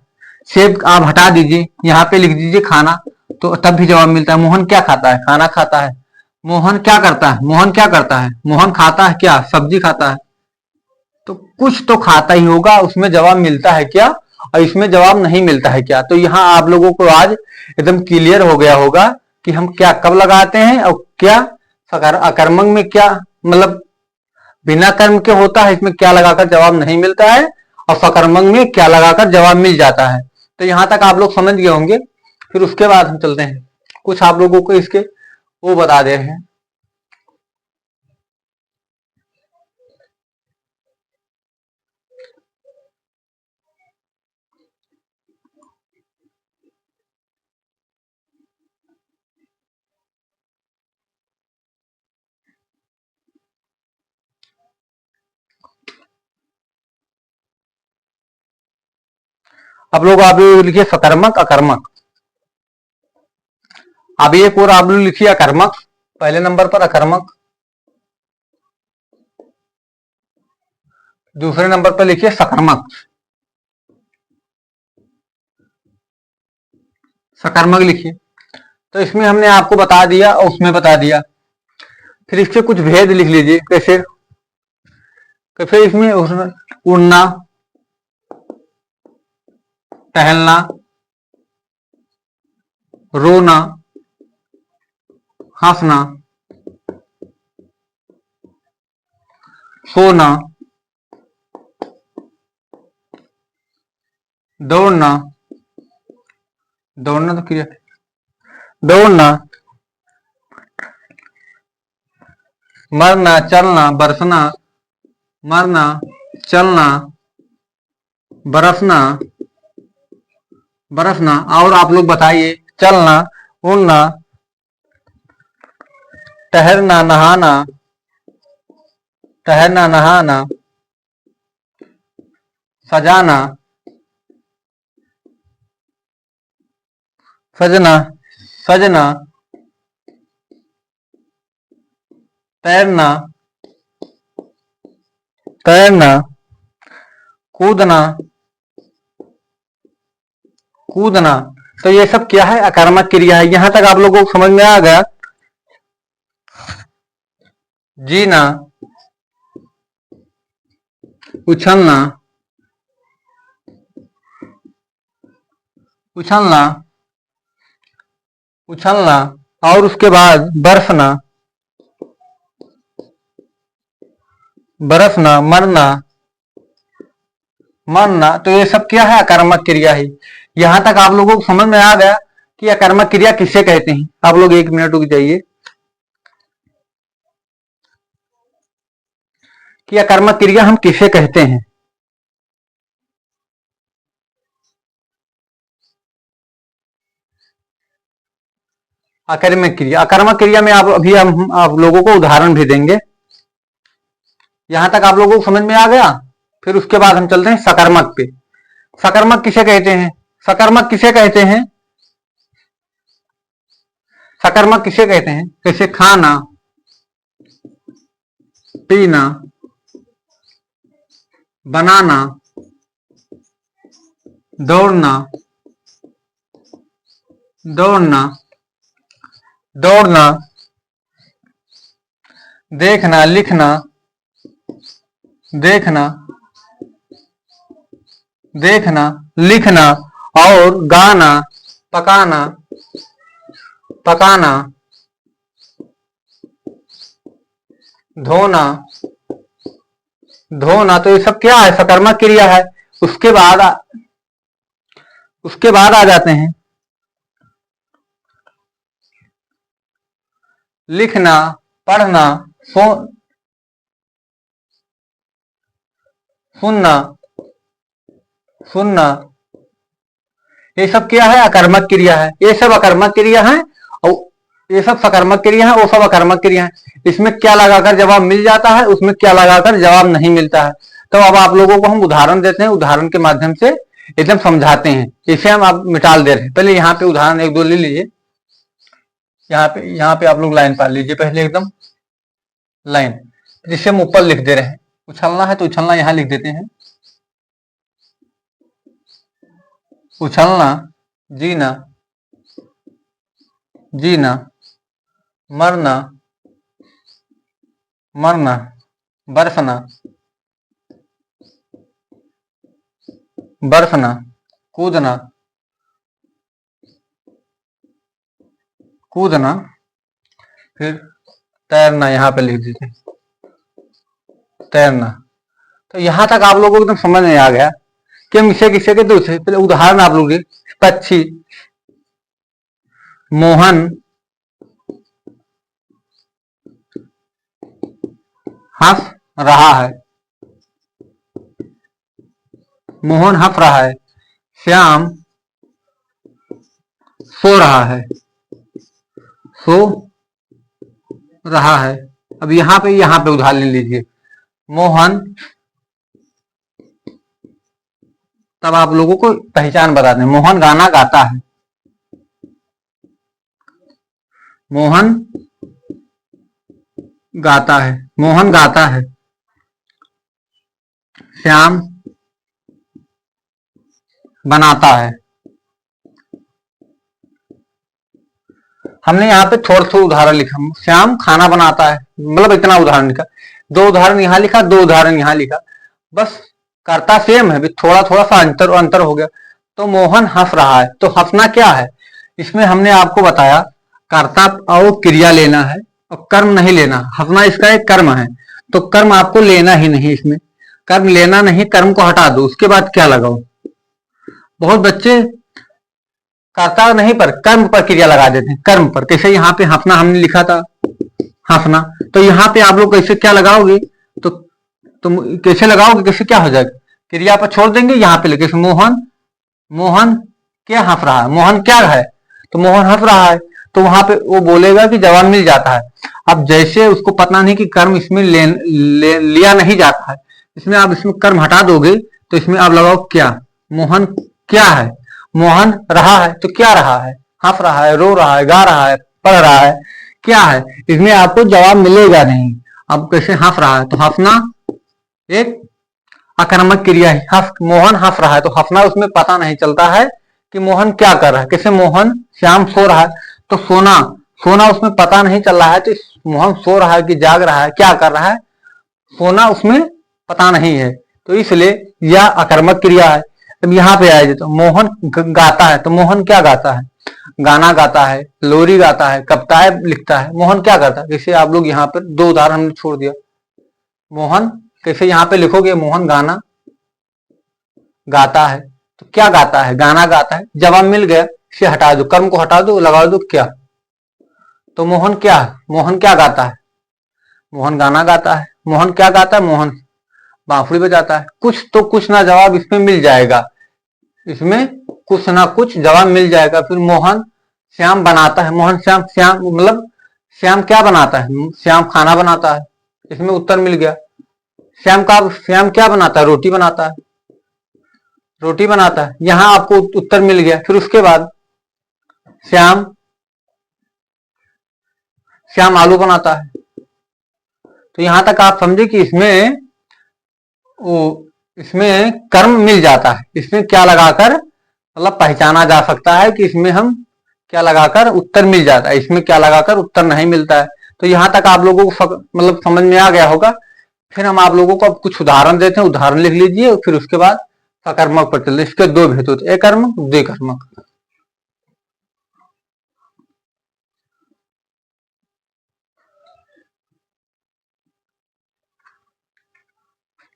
सेब आप हटा दीजिए, यहाँ पे लिख दीजिए खाना, तो तब भी जवाब मिलता है। मोहन क्या खाता है, खाना खाता है। मोहन क्या करता है, मोहन क्या करता है, मोहन खाता है क्या, सब्जी खाता है, तो कुछ तो खाता ही होगा, उसमें जवाब मिलता है क्या, और इसमें जवाब नहीं मिलता है क्या। तो यहाँ आप लोगों को आज एकदम क्लियर हो गया होगा कि हम क्या कब लगाते हैं और क्या अकर्मक में क्या मतलब बिना कर्म के होता है, इसमें क्या लगाकर जवाब नहीं मिलता है, और सकर्मक में क्या लगाकर जवाब मिल जाता है। तो यहां तक आप लोग समझ गए होंगे। फिर उसके बाद हम चलते हैं, कुछ आप लोगों को इसके वो बता दे रहे हैं। आप लोग लिखिए सकर्मक अकर्मक, अब एक और आप लोग लिखिए अकर्मक, पहले नंबर पर अकर्मक, दूसरे नंबर पर लिखिए सकर्मक, सकर्मक लिखिए। तो इसमें हमने आपको बता दिया और उसमें बता दिया। फिर इसके कुछ भेद लिख लीजिए, कैसे, फिर इसमें उड़ना, टहलना, रोना, हंसना, सोना, दौड़ना, दौड़ना तो क्रिया, दौड़ना, मरना, चलना, बरसना, मरना, चलना, बरसना, बरसना, और आप लोग बताइए, चलना, उड़ना, ठहरना, नहाना, ठहरना, नहाना, सजाना, सजना, सजना, तैरना, तैरना, कूदना, कूदना, तो ये सब क्या है? अकर्मक क्रिया है। यहां तक आप लोगों को समझ में आ गया? जीना, उछलना, उछलना, उछलना और उसके बाद बरसना, बरसना, मरना, मरना। तो ये सब क्या है? अकर्मक क्रिया है। यहां तक आप लोगों को समझ में आ गया कि अकर्मक क्रिया किसे कहते हैं? आप लोग 1 मिनट रुक जाइए कि अकर्मक क्रिया हम किसे कहते हैं। अकर्मक क्रिया, अकर्मक क्रिया में आप अभी हम आप लोगों को उदाहरण भी देंगे। यहां तक आप लोगों को समझ में आ गया? फिर उसके बाद हम चलते हैं सकर्मक पे। सकर्मक किसे कहते हैं? सकर्मक किसे कहते हैं? सकर्मक किसे कहते हैं? जैसे खाना, पीना, बनाना, दौड़ना, दौड़ना, दौड़ना, देखना, लिखना, देखना, देखना, लिखना और गाना, पकाना, पकाना, धोना, धोना। तो ये सब क्या है? सकर्मक क्रिया है। उसके बाद आ जाते हैं लिखना, पढ़ना, सुनना, सुनना। ये सब क्या है? अकर्मक क्रिया है। ये सब अकर्मक क्रिया है और ये सब सकर्मक क्रिया है, वो सब अकर्मक क्रिया है। इसमें क्या लगाकर जवाब मिल जाता है, उसमें क्या लगाकर जवाब नहीं मिलता है। तो अब आप लोगों को हम उदाहरण देते हैं, उदाहरण के माध्यम से एकदम समझाते हैं। इसे हम आप मिटाल दे रहे हैं। पहले यहाँ पे उदाहरण 1-2 ले लीजिए। यहाँ पे आप लोग लाइन पाल लीजिए पहले, एकदम लाइन, जिसे हम ऊपर लिख दे रहे हैं। उछलना है तो उछलना यहां लिख देते हैं। उछलना, जीना, जीना, मरना, मरना, बरसना, बरसना, कूदना, कूदना, फिर तैरना यहां पे लिख दीजिए, तैरना। तो यहां तक आप लोगों को एकदम समझ में आ गया कि हम इसे किसे के दूसरे। पहले उदाहरण आप लोग, पक्षी, मोहन हंस रहा है, मोहन हंस रहा है। श्याम सो रहा है, सो रहा है। अब यहां पे उदाहरण लीजिए, मोहन, तब आप लोगों को पहचान बता दें। मोहन गाना गाता है, मोहन गाता है, मोहन गाता है। श्याम बनाता है। हमने यहाँ पे थोड़ा सा उदाहरण लिखा, श्याम खाना बनाता है, मतलब इतना उदाहरण लिखा। 2 उदाहरण यहाँ लिखा, 2 उदाहरण यहाँ लिखा, बस कर्ता सेम है, थोड़ा थोड़ा सा अंतर हो गया। तो मोहन हंस रहा है, तो हंसना क्या है? इसमें हमने आपको बताया कर्ता और क्रिया लेना है और कर्म नहीं लेना। हंसना इसका एक कर्म है, तो कर्म आपको लेना ही नहीं। इसमें कर्म लेना नहीं, कर्म को हटा दो, उसके बाद क्या लगाओ। बहुत बच्चे कर्ता नहीं पर कर्म पर क्रिया लगा देते हैं, कर्म पर। कैसे? यहाँ पे हंसना हमने लिखा था, हंसना, तो यहाँ पे आप लोग कैसे क्या लगाओगे? तो तुम कैसे लगाओगे? कैसे क्या हो जाएगा? क्रिया पर छोड़ देंगे, यहाँ पे लिखे मोहन, मोहन क्या हंस रहा है, मोहन क्या है? तो मोहन हंस रहा है, तो वहां पे वो बोलेगा कि जवाब मिल जाता है। अब जैसे उसको पता नहीं कि कर्म इसमें लिया नहीं जाता है, इसमें आप इसमें कर्म हटा दोगे, तो इसमें आप लगाओ क्या? मोहन क्या है? मोहन रहा है, तो क्या रहा है? हंस रहा है, रो रहा है, गा रहा है, पढ़ रहा है, क्या है? इसमें आपको जवाब मिलेगा नहीं। अब कैसे हंस रहा है? तो हंसना एक अकर्मक क्रिया है। मोहन हंस रहा है, तो हंसना उसमें पता नहीं चलता है कि मोहन क्या कर रहा है। कैसे मोहन, श्याम सो रहा है तो सोना, सोना उसमें पता नहीं चल रहा है, तो मोहन सो रहा है कि जाग रहा है, क्या कर रहा है, सोना उसमें पता नहीं है, तो इसलिए यह अकर्मक क्रिया है। अब यहाँ पे आए तो मोहन गाता है, तो मोहन क्या गाता है, गाना गाता है, लोरी गाता है, कविताएं लिखता है। मोहन क्या करता है, जैसे आप लोग यहाँ पर दो उदाहरण हमने छोड़ दिया। मोहन कैसे यहाँ पे लिखोगे, मोहन गाना गाता है, तो क्या गाता है, गाना गाता है। जवाब मिल गया, इसे हटा दो, कर्म को हटा दो, लगा दो क्या, तो मोहन क्या, मोहन क्या गाता है, मोहन गाना गाता है। मोहन क्या गाता है, मोहन बांसुरी बजाता है। कुछ तो कुछ ना जवाब इसमें मिल जाएगा, इसमें कुछ ना कुछ जवाब मिल जाएगा। फिर मोहन श्याम बनाता है, मोहन श्याम, श्याम मतलब श्याम क्या बनाता है, श्याम खाना बनाता है, इसमें उत्तर मिल गया। श्याम क्या बनाता है, रोटी बनाता है, रोटी बनाता है, यहां आपको उत्तर मिल गया। फिर उसके बाद श्याम श्याम आलू बनाता है, तो यहां तक आप समझे कि इसमें इसमें कर्म मिल जाता है। इसमें क्या लगाकर मतलब पहचाना जा सकता है कि इसमें हम क्या लगाकर उत्तर मिल जाता है, इसमें क्या लगाकर उत्तर नहीं मिलता है। तो यहां तक आप लोगों को मतलब समझ में आ गया होगा। फिर हम आप लोगों को अब कुछ उदाहरण देते हैं, उदाहरण लिख लीजिए, फिर उसके बाद सकर्मक पर चलते। इसके दो भेद होते, एक कर्मक द्वि कर्मक।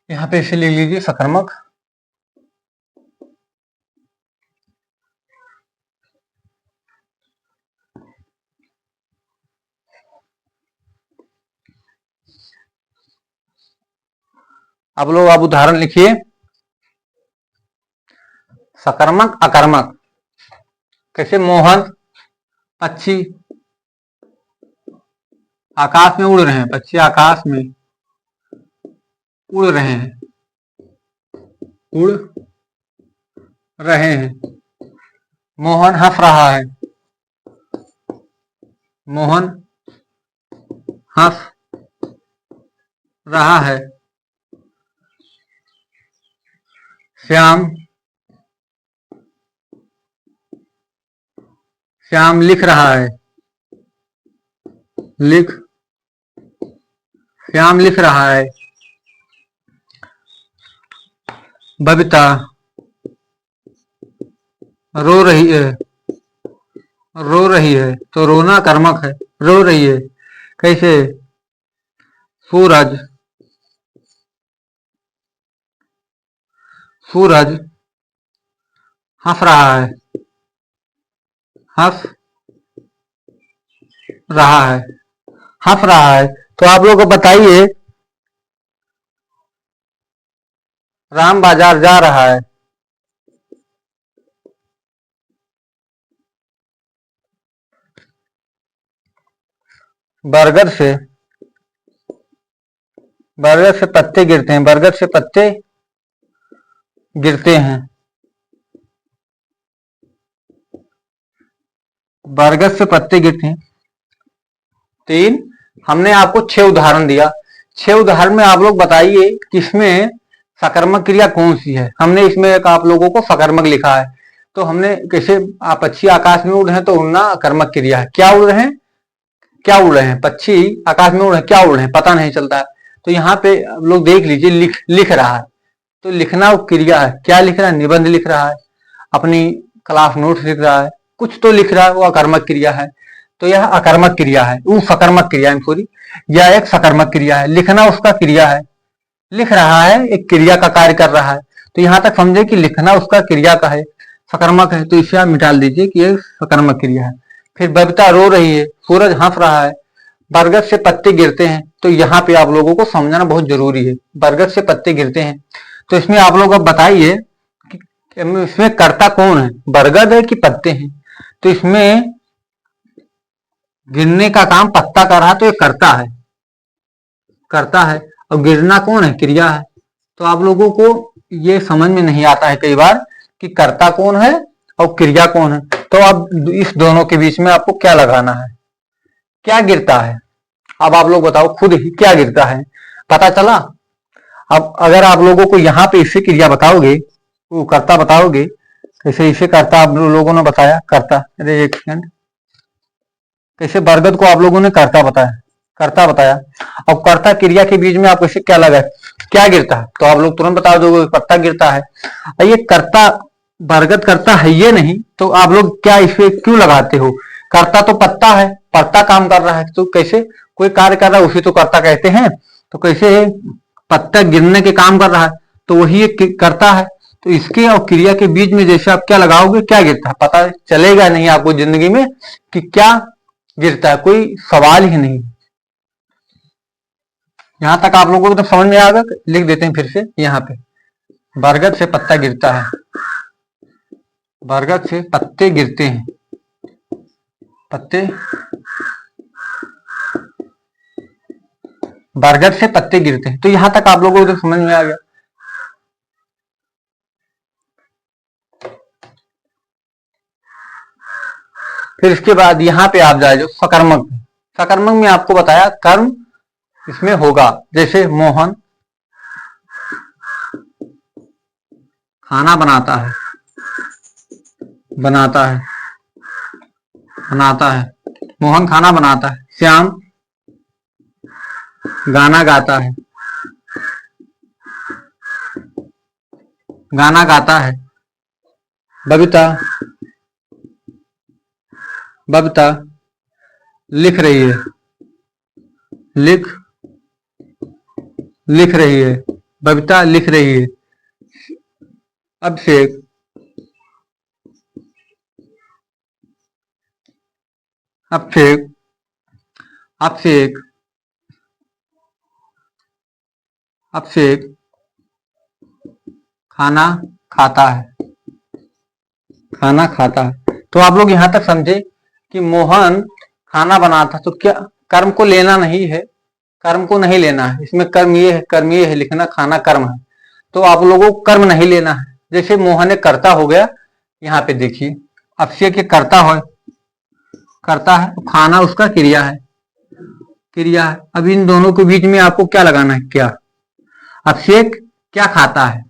यहाँ पे इसे लिख लीजिए सकर्मक। आप लोग आप उदाहरण लिखिए, सकर्मक अकर्मक। कैसे, मोहन पक्षी आकाश में उड़ रहे हैं, पक्षी आकाश में उड़ रहे हैं, उड़ रहे हैं। मोहन हंस रहा है, मोहन हंस रहा है। श्याम श्याम लिख रहा है, लिख श्याम लिख रहा है। बबीता रो रही है, रो रही है, तो रोना कर्मक है, रो रही है। कैसे, सूरज सूरज हंस रहा है, हंस रहा है, हंस रहा है। तो आप लोग को बताइए, राम बाजार जा रहा है, बरगद से पत्ते गिरते हैं, बरगद से पत्ते गिरते हैं, बरगद से पत्ते गिरते हैं। तीन, हमने आपको 6 उदाहरण दिया। 6 उदाहरण में आप लोग बताइए कि इसमें सकर्मक क्रिया कौन सी है। हमने इसमें एक आप लोगों को सकर्मक लिखा है, तो हमने कैसे, आप पक्षी आकाश में उड़ रहे हैं, तो उड़ना कर्मक क्रिया है। क्या उड़ रहे हैं, क्या उड़ रहे हैं, पक्षी आकाश में उड़ रहे हैं, क्या उड़ रहे हैं पता नहीं चलता है। तो यहाँ पे लोग देख लीजिए, लिख रहा है, तो लिखना वो क्रिया है। क्या लिख रहा है, निबंध लिख रहा है, अपनी क्लास नोट्स लिख रहा है, कुछ तो लिख रहा है, वो अकर्मक क्रिया है। तो यह अकर्मक क्रिया है, वो सकर्मक क्रिया है, सॉरी, यह एक सकर्मक क्रिया है। लिखना उसका क्रिया है, लिख रहा है, एक क्रिया का कार्य कर रहा है। तो यहां तक समझे कि लिखना उसका क्रिया का है, सकर्मक है, तो इसे आप मिटा दीजिए कि यह सकर्मक क्रिया है। फिर बबीता रो रही है, सूरज हंस रहा है, बरगद से पत्ते गिरते हैं। तो यहाँ पे आप लोगों को समझना बहुत जरूरी है, बरगद से पत्ते गिरते हैं। तो इसमें आप लोग अब बताइए कि इसमें कर्ता कौन है, बरगद है कि पत्ते हैं। तो इसमें गिरने का काम पत्ता कर रहा है, तो ये कर्ता है, करता है। और गिरना कौन है, क्रिया है। तो आप लोगों को ये समझ में नहीं आता है कई बार कि कर्ता कौन है और क्रिया कौन है। तो अब इस दोनों के बीच में आपको क्या लगाना है, क्या गिरता है। अब आप लोग बताओ खुद ही, क्या गिरता है, पता चला। अब अगर आप लोगों को यहाँ पे इससे क्रिया बताओगे, वो कर्ता बताओगे, कैसे इसे कर्ता आप लोगों ने बताया, कर्ता, अरे एक सेकंड, कैसे बरगद को आप लोगों ने कर्ता बताया। अब कर्ता क्रिया के बीच में आप कैसे क्या लगा, क्या गिरता है, तो आप लोग तुरंत बता दोगे पत्ता गिरता है। और ये कर्ता बरगद कर्ता है ये नहीं, तो आप लोग क्या इसे क्यों लगाते हो, कर्ता तो पत्ता है, पत्ता काम कर रहा है, तो कैसे कोई कार्य कर रहा है उसे तो कर्ता कहते हैं, तो कैसे पत्ता गिरने के काम कर रहा है तो वही एक कर्ता है। तो इसके और क्रिया के बीच में जैसे आप क्या लगाओगे, क्या गिरता है, पता चलेगा नहीं आपको जिंदगी में कि क्या गिरता है, कोई सवाल ही नहीं। यहां तक आप लोगों को तो समझ में आ गया, लिख देते हैं फिर से यहाँ पे, बरगद से पत्ता गिरता है, बरगद से पत्ते गिरते हैं, पत्ते, बरगद से पत्ते गिरते हैं। तो यहां तक आप लोगों को तो समझ में आ गया। फिर इसके बाद यहाँ पे आप जाए जो सकर्मक, सकर्मक में आपको बताया कर्म इसमें होगा, जैसे मोहन खाना बनाता है, मोहन खाना बनाता है। श्याम गाना गाता है, बबीता लिख रही है, बबीता लिख रही है। अभिषेक खाना खाता है। तो आप लोग यहां तक समझे कि मोहन खाना बनाता, तो क्या कर्म को लेना नहीं है, कर्म को नहीं लेना है, इसमें कर्म ये है लिखना, खाना कर्म है, तो आप लोगों को कर्म नहीं लेना है। जैसे मोहन एक कर्ता हो गया, यहाँ पे देखिए अभिषेक एक कर्ता है, खाना उसका क्रिया है। अब इन दोनों के बीच में आपको क्या लगाना है, क्या, अभिषेक क्या खाता है,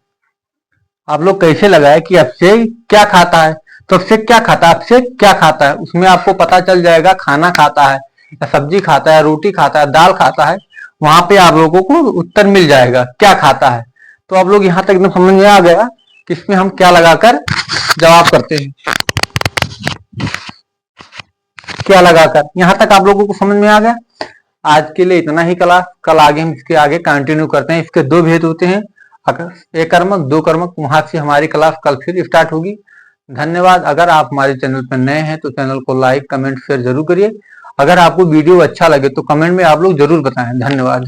आप लोग कैसे लगाए कि अभिषेक क्या खाता है, तो अभिषेक क्या खाता है, उसमें आपको पता चल जाएगा खाना खाता है या सब्जी खाता है, रोटी खाता है, दाल खाता है, वहां पे आप लोगों को उत्तर मिल जाएगा क्या खाता है। तो आप लोग यहाँ तक एकदम समझ में आ गया कि इसमें हम क्या लगाकर जवाब करते हैं, क्या लगाकर, यहाँ तक आप लोगों को समझ में आ गया। आज के लिए इतना ही क्लास, कल आगे हम इसके आगे कंटिन्यू करते हैं। इसके दो भेद होते हैं, अगर एक कर्मक दो कर्मक, वहां से हमारी क्लास कल फिर स्टार्ट होगी। धन्यवाद। अगर आप हमारे चैनल पर नए हैं तो चैनल को लाइक कमेंट शेयर जरूर करिए। अगर आपको वीडियो अच्छा लगे तो कमेंट में आप लोग जरूर बताएं। धन्यवाद।